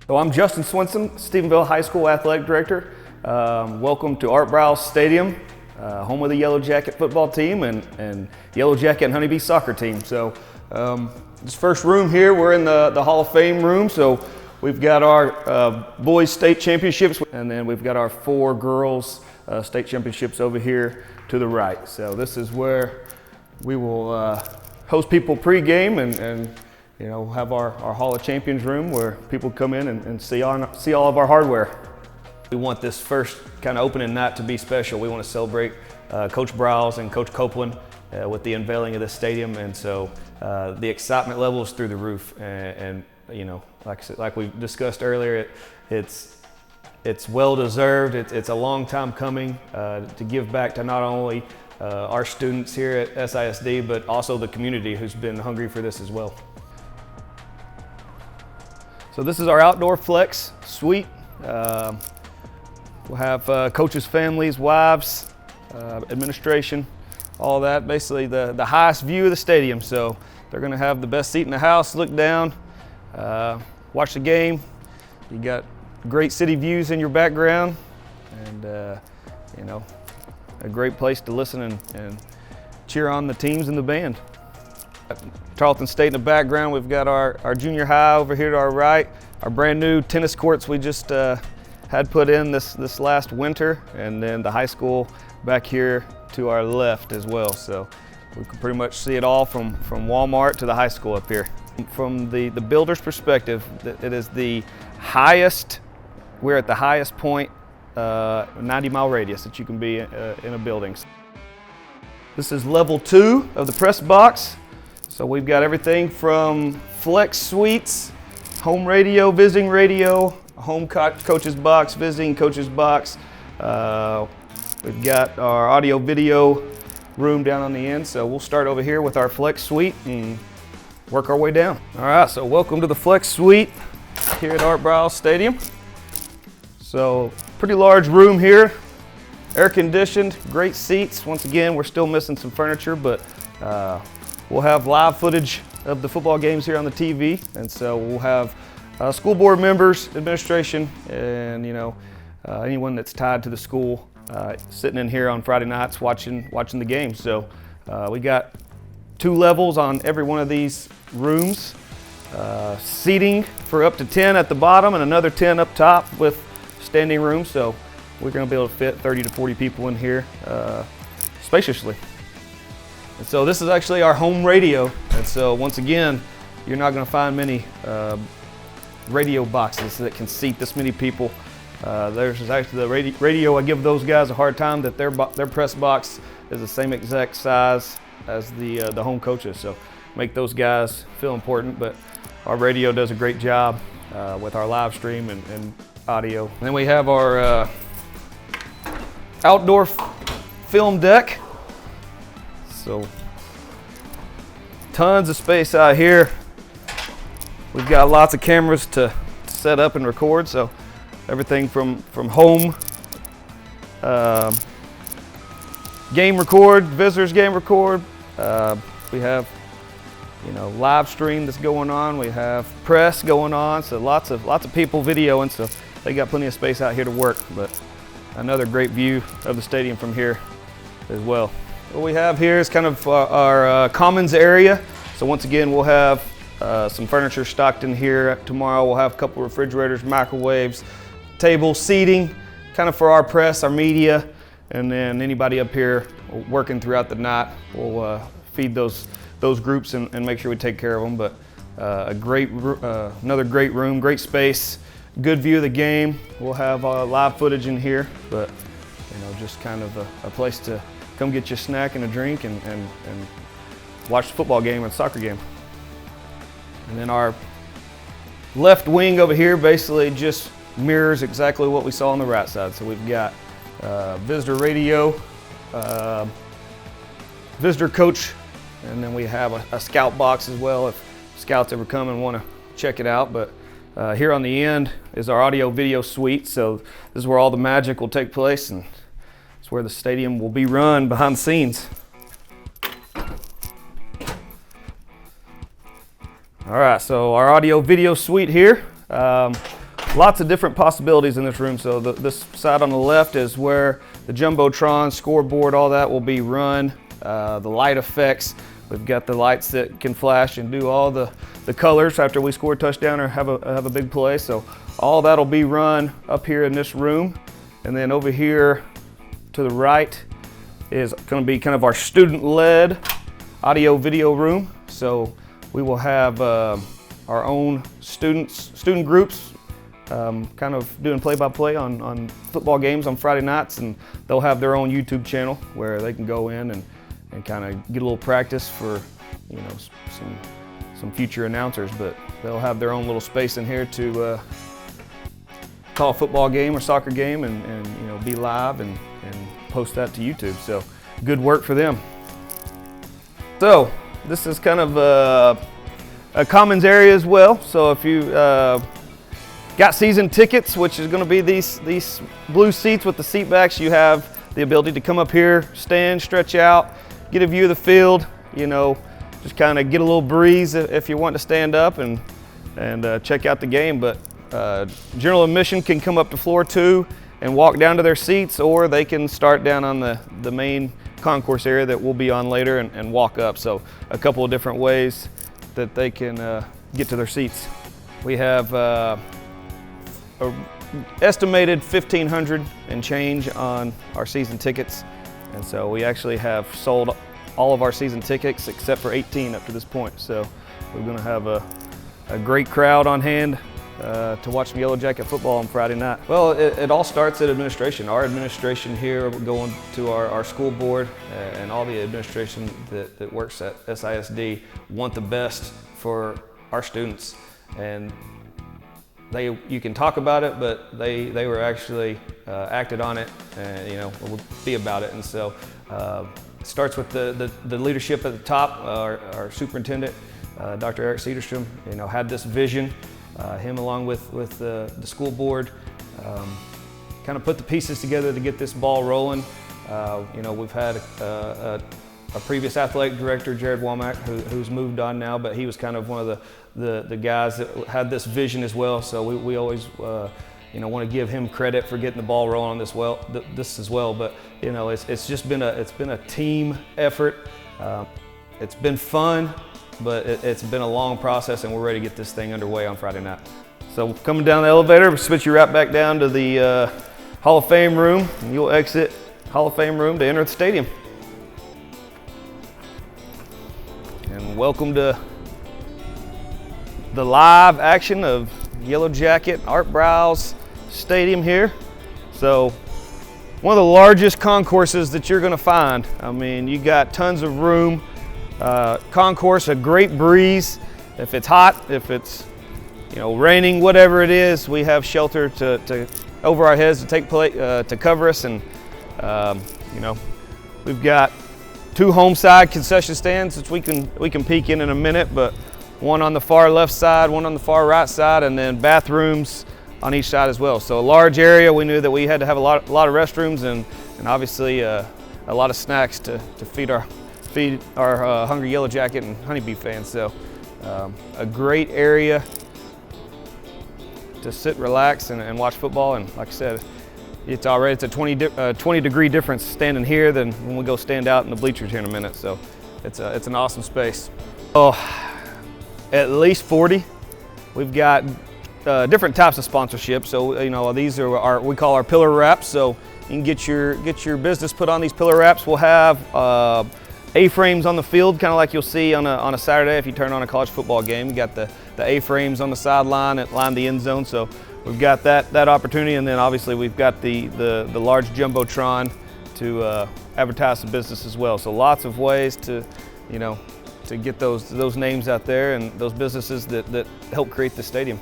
So I'm Justin Swinson, Stephenville High School Athletic Director. Welcome to Briles Stadium, home of the Yellowjacket football team and Yellowjacket and Honeybee soccer team. So this first room here, we're in the Hall of Fame room. So we've got our boys state championships, and then we've got our 4 girls state championships over here to the right. So this is where we will host people pre-game and you know, have our Hall of Champions room where people come in and see all of our hardware. We want this first kind of opening night to be special. We want to celebrate Coach Briles and Coach Copeland with the unveiling of this stadium, and so the excitement level is through the roof. And you know, like we discussed earlier, it's well deserved. It's a long time coming to give back to not only our students here at SISD, but also the community who's been hungry for this as well. So this is our outdoor flex suite. We'll have coaches' families, wives, administration, all that. Basically the highest view of the stadium. So they're gonna have the best seat in the house, look down, watch the game. You got great city views in your background, and you know, a great place to listen and cheer on the teams and the band. Tarleton State in the background. We've got our junior high over here to our right. Our brand new tennis courts we just had put in this last winter, and then the high school back here to our left as well. So we can pretty much see it all from Walmart to the high school up here. From the builder's perspective, it is the highest, we're at the highest point, 90-mile radius that you can be in a building. This is level 2 of the press box. So we've got everything from flex suites, home radio, visiting radio, home coach's box, visiting coach's box. We've got our audio video room down on the end. So we'll start over here with our flex suite and work our way down. All right, so welcome to the flex suite here at Briles Stadium. So pretty large room here, air conditioned, great seats. Once again, we're still missing some furniture, but we'll have live footage of the football games here on the TV, and so we'll have school board members, administration, and you know, anyone that's tied to the school sitting in here on Friday nights watching the games. So we got 2 levels on every one of these rooms, seating for up to 10 at the bottom and another 10 up top with standing room. So we're going to be able to fit 30 to 40 people in here spaciously. And so this is actually our home radio, and so once again, you're not going to find many radio boxes that can seat this many people. There's actually the radio. I give those guys a hard time that their press box is the same exact size as the home coaches, so make those guys feel important. But our radio does a great job with our live stream and audio. And then we have our outdoor film deck. So tons of space out here. We've got lots of cameras to set up and record. So everything from home, game record, visitors game record. We have, you know, live stream that's going on. We have press going on. So lots of people videoing. So they got plenty of space out here to work. But another great view of the stadium from here as well. What we have here is kind of our commons area. So once again, we'll have some furniture stocked in here. Tomorrow we'll have a couple refrigerators, microwaves, tables, seating, kind of for our press, our media, and then anybody up here working throughout the night. We'll feed those groups and make sure we take care of them. But another great room, great space, good view of the game. We'll have live footage in here, but you know, just kind of a place to come get you a snack and a drink and watch the football game or the soccer game. And then our left wing over here basically just mirrors exactly what we saw on the right side. So we've got visitor radio, visitor coach, and then we have a scout box as well if scouts ever come and want to check it out. But here on the end is our audio video suite. So this is where all the magic will take place, and it's where the stadium will be run behind the scenes. All right, so our audio video suite here. Lots of different possibilities in this room. So this side on the left is where the Jumbotron, scoreboard, all that will be run. The light effects, we've got the lights that can flash and do all the colors after we score a touchdown or have a big play. So all that'll be run up here in this room. And then over here to the right is going to be kind of our student-led audio video room. So we will have our own student groups kind of doing play-by-play on football games on Friday nights, and they'll have their own YouTube channel where they can go in and kind of get a little practice for, you know, some future announcers. But they'll have their own little space in here to call a football game or soccer game and you know, be live and post that to YouTube. So good work for them. So this is kind of a commons area as well. So if you got season tickets, which is going to be these blue seats with the seat backs, you have the ability to come up here, stand, stretch out, get a view of the field, you know, just kind of get a little breeze if you want to stand up and check out the game. But general admission can come up to floor 2 and walk down to their seats, or they can start down on the main concourse area that we'll be on later and walk up. So a couple of different ways that they can get to their seats. We have estimated 1,500 and change on our season tickets, and so we actually have sold all of our season tickets except for 18 up to this point. So we're going to have a great crowd on hand to watch some Yellow Jacket football on Friday night. Well, it all starts at administration. Our administration here, going to our school board and all the administration that works at SISD, want the best for our students. And you can talk about it, but they were actually acted on it, and you know, will be about it. And so it starts with the leadership at the top. Our superintendent, Dr. Eric Cederstrom, you know, had this vision. Him along with the school board kind of put the pieces together to get this ball rolling. You know, we've had a previous athletic director, Jared Womack, who's moved on now, but he was kind of one of the guys that had this vision as well. So we always you know, want to give him credit for getting the ball rolling on this as well. But you know, it's just been a team effort. It's been fun, but it's been a long process, and we're ready to get this thing underway on Friday night. So coming down the elevator, we'll switch you right back down to the Hall of Fame room, and you'll exit Hall of Fame room to enter the stadium. And welcome to the live action of Yellow Jacket Art Briles Stadium here. So one of the largest concourses that you're going to find. I mean, you got tons of room. Concourse, a great breeze. If it's hot, if it's, you know, raining, whatever it is, we have shelter to over our heads to cover us. And you know, we've got 2 home side concession stands which we can peek in a minute, but one on the far left side, one on the far right side, and then bathrooms on each side as well. So a large area. We knew that we had to have a lot of restrooms and obviously a lot of snacks to feed our hungry Yellow Jacket and Honeybee fans. So a great area to sit, relax, and watch football. And like I said, it's a 20 degree difference standing here than when we go stand out in the bleachers here in a minute. So it's an awesome space. Oh, at least 40. We've got different types of sponsorship. So you know, these are we call our pillar wraps. So you can get your business put on these pillar wraps. We'll have A-frames on the field, kind of like you'll see on a Saturday if you turn on a college football game. You got the A-frames on the sideline that line the end zone. So we've got that opportunity, and then obviously we've got the large Jumbotron to advertise the business as well. So lots of ways to, you know, to get those names out there and those businesses that help create the stadium.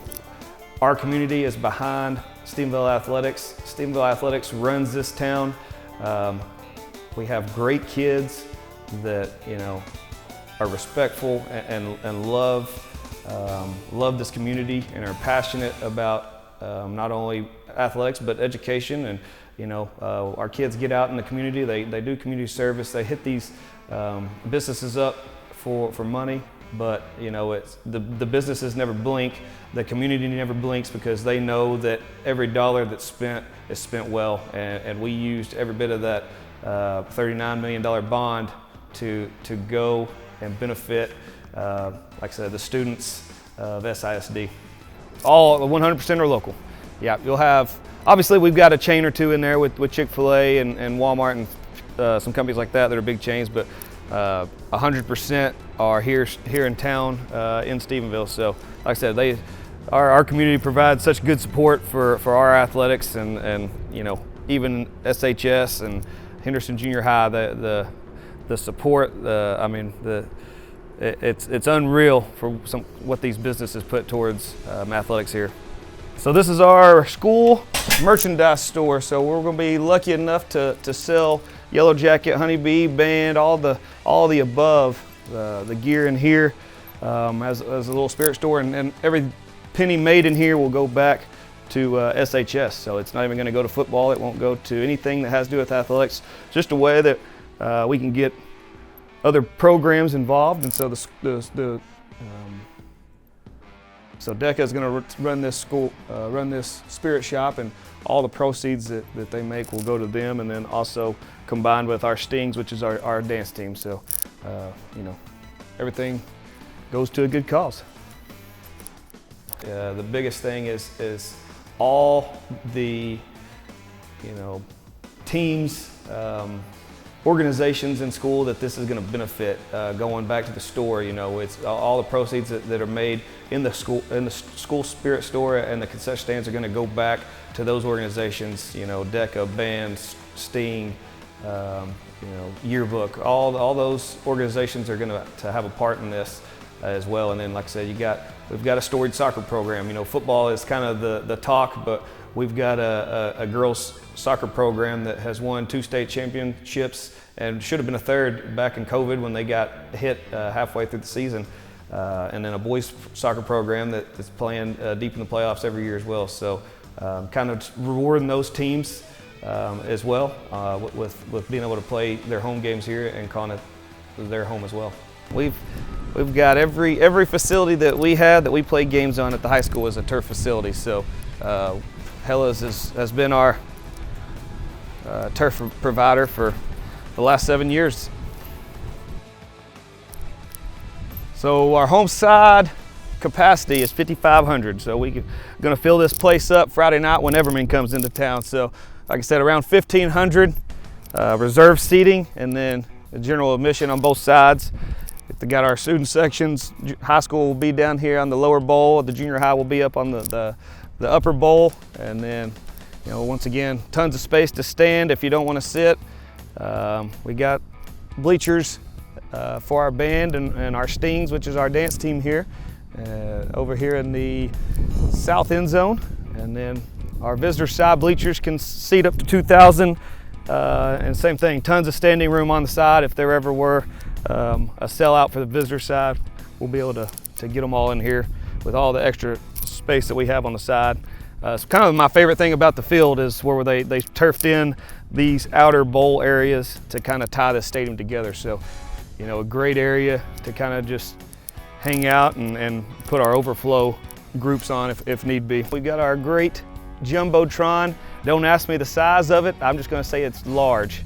Our community is behind Stephenville Athletics. Stephenville Athletics runs this town. We have great kids that, you know, are respectful and love this community and are passionate about not only athletics but education. And you know, our kids get out in the community. They do community service. They hit these businesses up for money, but you know, it's the businesses never blink, the community never blinks, because they know that every dollar that's spent is spent well, and we used every bit of that $39 million bond to go and benefit, like I said, the students of SISD. All 100% are local. Yeah, you'll have, obviously we've got a chain or two in there with Chick-fil-A and Walmart and some companies like that are big chains, but 100% are here in town in Stephenville. So like I said, our community provides such good support for our athletics, and you know, even SHS and Henderson Junior High, the support, I mean, it's unreal for what these businesses put towards athletics here. So this is our school merchandise store. So we're going to be lucky enough to sell Yellow Jacket, Honeybee, band, all the above, the gear in here as a little spirit store, and every penny made in here will go back to SHS. So it's not even going to go to football. It won't go to anything that has to do with athletics. Just a way that we can get other programs involved, and so so DECA is going to run this school, run this spirit shop, and all the proceeds that they make will go to them, and then also combined with our Stings, which is our dance team. So, you know, everything goes to a good cause. The biggest thing is all the, you know, teams, organizations in school that this is going to benefit. Going back to the store, you know, it's all the proceeds that are made in the school spirit store and the concession stands are going to go back to those organizations. You know, DECA, bands, Sting, you know, yearbook. All those organizations are going to have a part in this as well. And then, like I said, we've got a storied soccer program. You know, football is kind of the talk, but we've got a girls soccer program that has won 2 state championships and should have been a 3rd back in COVID when they got hit halfway through the season. And then a boys soccer program that's playing deep in the playoffs every year as well. So kind of rewarding those teams as well with being able to play their home games here and calling it their home as well. We've got every facility that we had that we played games on at the high school is a turf facility. So Hellas has been our turf provider for the last 7 years. So our home side capacity is 5,500. So we're going to fill this place up Friday night when Everman comes into town. So like I said, around 1,500 reserve seating, and then the general admission on both sides. They got our student sections. High school will be down here on the lower bowl. The junior high will be up on the upper bowl, and then, you know, once again, tons of space to stand if you don't want to sit. We got bleachers for our band and our Stings, which is our dance team here, over here in the south end zone. And then our visitor side bleachers can seat up to 2,000. And same thing, tons of standing room on the side. If there ever were a sellout for the visitor side, we'll be able to get them all in here with all the extra space that we have on the side. It's kind of my favorite thing about the field is where they turfed in these outer bowl areas to kind of tie the stadium together. So, you know, a great area to kind of just hang out and put our overflow groups on if need be. We've got our great Jumbotron. Don't ask me the size of it. I'm just going to say it's large.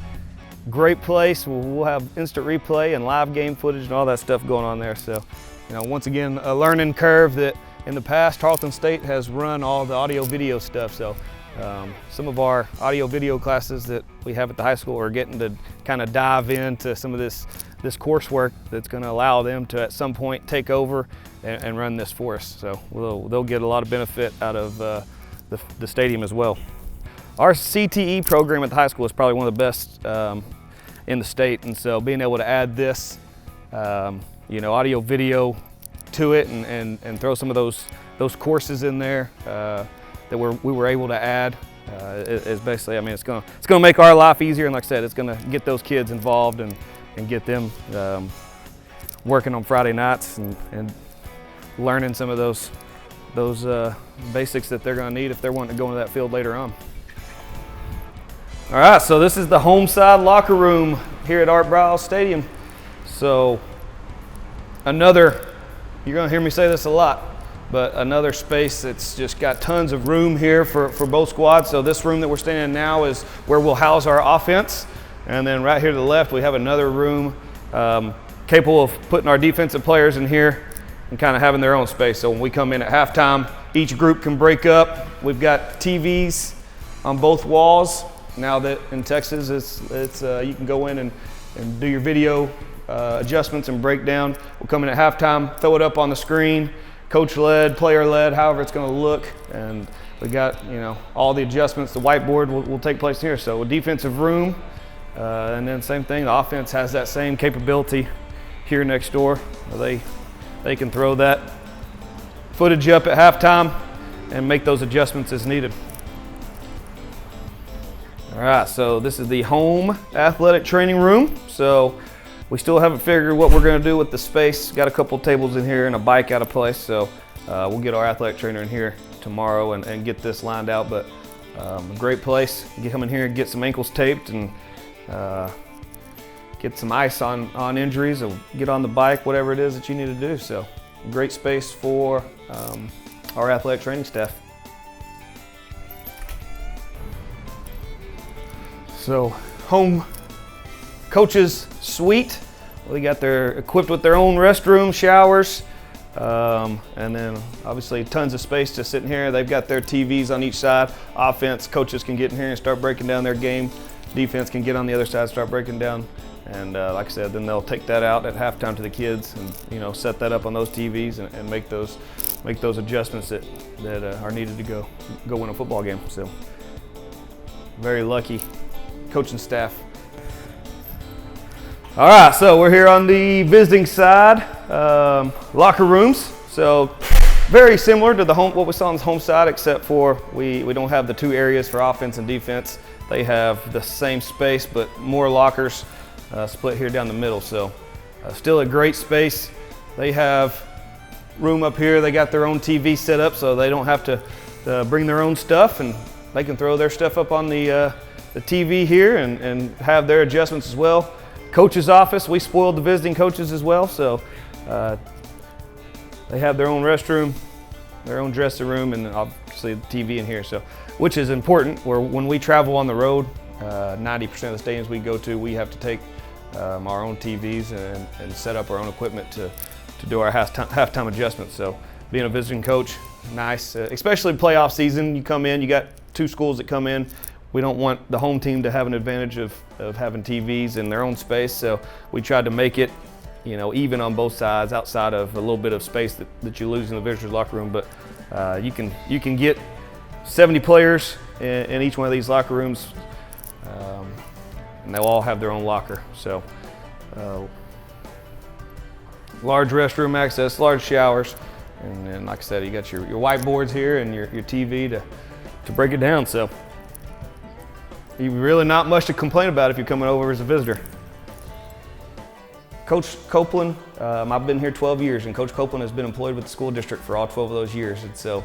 Great place. We'll have instant replay and live game footage and all that stuff going on there. So, you know, once again, a learning curve that in the past, Tarleton State has run all the audio video stuff. So some of our audio video classes that we have at the high school are getting to kind of dive into some of this coursework that's going to allow them to at some point take over and run this for us. So they'll get a lot of benefit out of the stadium as well. Our CTE program at the high school is probably one of the best in the state, and so being able to add this, you know, audio video to it and throw some of those courses in there that we were able to add is basically, I mean, it's gonna make our life easier, and like I said, it's gonna get those kids involved and get them working on Friday nights and learning some of those basics that they're gonna need if they're wanting to go into that field later on. All right, so this is the home side locker room here at Briles Stadium. So another you're gonna hear me say this a lot, but another space that's just got tons of room here for both squads. So this room that we're standing in now is where we'll house our offense. And then right here to the left, we have another room capable of putting our defensive players in here and kind of having their own space. So when we come in at halftime, each group can break up. We've got TVs on both walls. Now that in Texas, it's you can go in and do your video adjustments and breakdown. We'll come in at halftime, throw it up on the screen, coach-led, player-led, however it's going to look, and we got, you know, all the adjustments. The whiteboard will take place here. So a defensive room, and then same thing. The offense has that same capability here next door. They can throw that footage up at halftime and make those adjustments as needed. All right, so this is the home athletic training room. So we still haven't figured what we're going to do with the space. Got a couple tables in here and a bike out of place. So we'll get our athletic trainer in here tomorrow and get this lined out. But a great place. You can come in here and get some ankles taped and get some ice on injuries, or get on the bike, whatever it is that you need to do. So great space for our athletic training staff. So home coaches suite. They got equipped with their own restroom, showers, and then obviously tons of space to sit in here. They've got their TVs on each side. Offense coaches can get in here and start breaking down their game. Defense can get on the other side, start breaking down. And like I said, then they'll take that out at halftime to the kids and, you know, set that up on those TVs and make those adjustments that are needed to go win a football game. So very lucky coaching staff. All right, so we're here on the visiting side, locker rooms. So very similar to what we saw on the home side, except for we don't have the two areas for offense and defense. They have the same space, but more lockers split here down the middle. So still a great space. They have room up here. They got their own TV set up, so they don't have to bring their own stuff, and they can throw their stuff up on the TV here and have their adjustments as well. Coach's office, we spoiled the visiting coaches as well, so they have their own restroom, their own dressing room, and obviously the TV in here. So, which is important. When we travel on the road, 90% of the stadiums we go to, we have to take our own TVs and set up our own equipment to do our halftime adjustments. So, being a visiting coach, nice, especially playoff season. You come in, you got two schools that come in. We don't want the home team to have an advantage of having TVs in their own space, so we tried to make it, you know, even on both sides, outside of a little bit of space that you lose in the visitors' locker room. But you can get 70 players in each one of these locker rooms, and they'll all have their own locker. So large restroom access, large showers, and then like I said, you got your whiteboards here and your TV to break it down. So you're really not much to complain about if you're coming over as a visitor. Coach Copeland, I've been here 12 years, and Coach Copeland has been employed with the school district for all 12 of those years. And so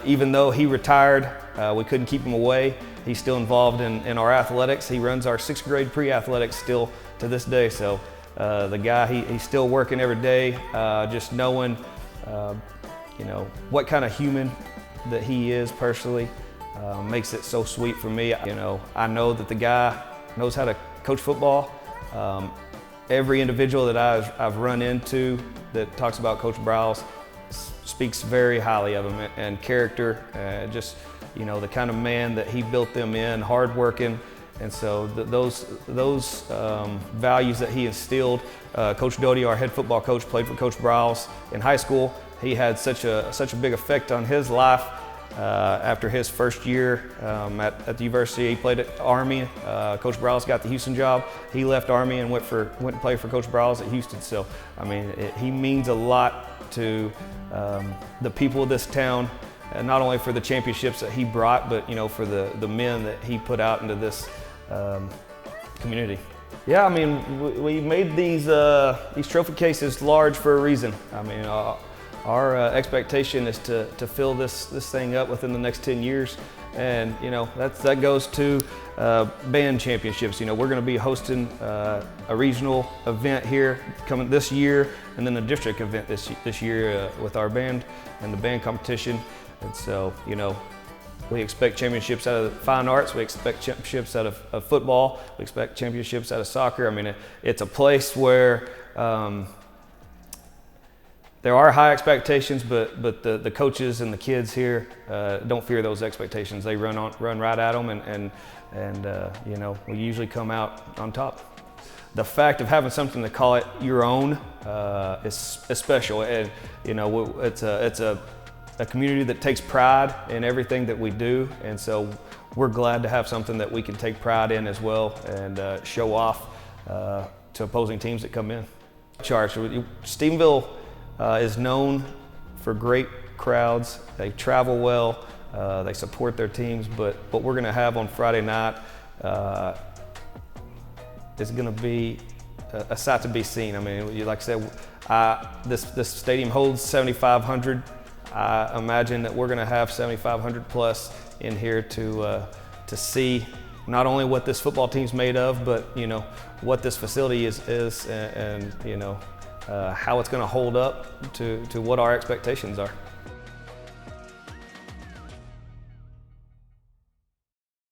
even though he retired, we couldn't keep him away. He's still involved in our athletics. He runs our 6th grade pre-athletics still to this day. So the guy, he's still working every day, just knowing you know, what kind of human that he is personally. Makes it so sweet for me. You know, I know that the guy knows how to coach football. Every individual that I've run into that talks about Coach Briles speaks very highly of him, and character, just, you know, the kind of man that he built them in, hardworking. And so those values that he instilled. Coach Doty, our head football coach, played for Coach Briles in high school. He had such a big effect on his life. After his first year at the university, he played at Army. Coach Briles got the Houston job. He left Army and went to play for Coach Briles at Houston. So, I mean, he means a lot to the people of this town, and not only for the championships that he brought, but, you know, for the men that he put out into this community. Yeah, I mean, we made these trophy cases large for a reason. I mean, our expectation is to fill this thing up within the next 10 years. And you know, that goes to band championships. You know, we're going to be hosting a regional event here coming this year, and then a district event this year with our band and the band competition. And so, you know, we expect championships out of fine arts, we expect championships out of football, we expect championships out of soccer. I mean, it's a place where there are high expectations, but the coaches and the kids here don't fear those expectations. They run right at them, and you know, we usually come out on top. The fact of having something to call it your own is special, and you know, it's a community that takes pride in everything that we do, and so we're glad to have something that we can take pride in as well, and show off to opposing teams that come in. Stephenville is known for great crowds. They travel well, they support their teams, but what we're going to have on Friday night is going to be a sight to be seen. I mean, like I said, this stadium holds 7,500. I imagine that we're going to have 7,500 plus in here to see not only what this football team's made of, but you know, what this facility is and you know, how it's going to hold up to what our expectations are.